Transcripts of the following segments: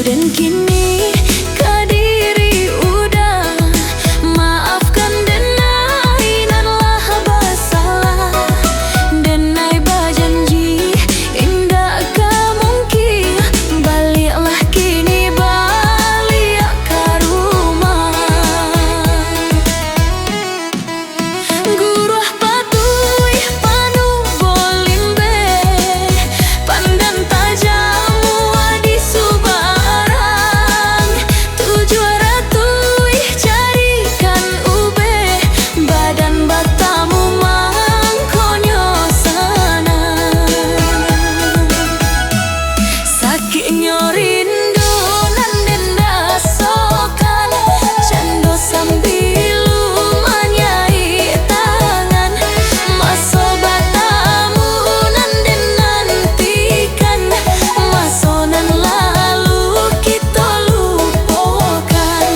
dan kini kadiri udah maafkan denai nanlah bersalah denai berjanji indah ke mungkin baliklah kini balik ke rumah guruh patuh panu bolimbe pandang tajam di subarang tujuh ratui carikan ube badan batamu mangkonyo sana sakit nyorindu nan denda sokan cando sambilu manyai tangan maso batamu nan den nantikan maso nan lalu kita lupakan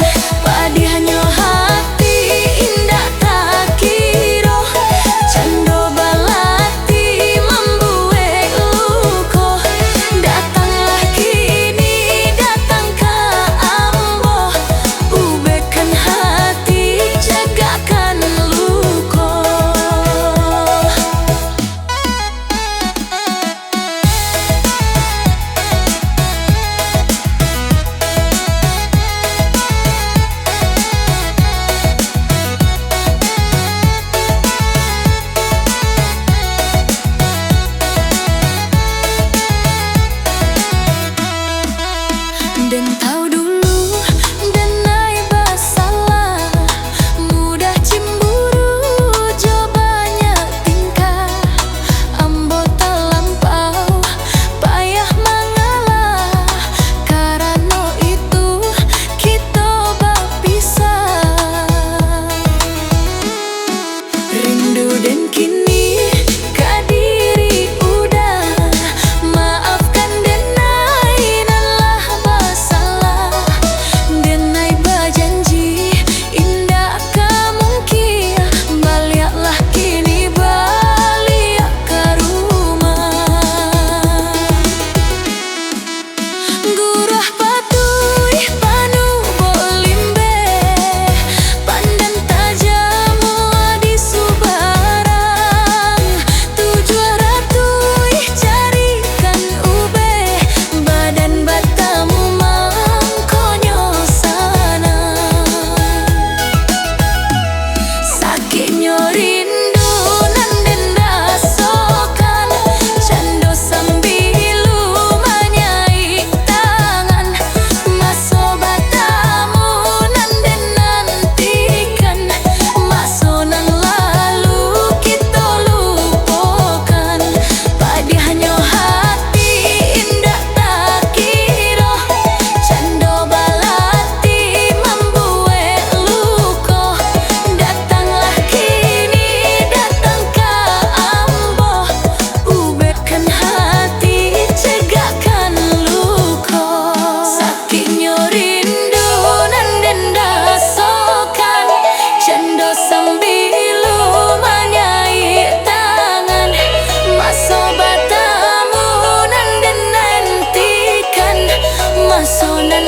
padi hanya hati indah tak kira cando balati membuat luko datanglah kini datang ke ambo ubekan hati jagakan luko dan tahu dulu denai bersalah mudah cemburu jo banyak tingkah ambo terlampau payah mengalah karena itu kita berpisah rindu dan kini kadiri udah maafkan denai nanlah bersalah denai berjanji indah ke mungkin baliklah kini balik ke rumah guruh patuh panu bolimbe pandang tajam di subarang tujuh ratui carikan ube badan batamu mangkonyo sana sakit nyorindu nan denda sokan cando sambilu manyai tangan maso batamu nan den nantikan maso nan lalu kita lupakan padi hanya hati indah tak kira cando balati membuat luko datanglah kini datang ke ambo ubekan hati cegahkan luko sakit nyorindu nan denda sokan cando sambilu manyai tangan maso batamu nan den nantikan maso nan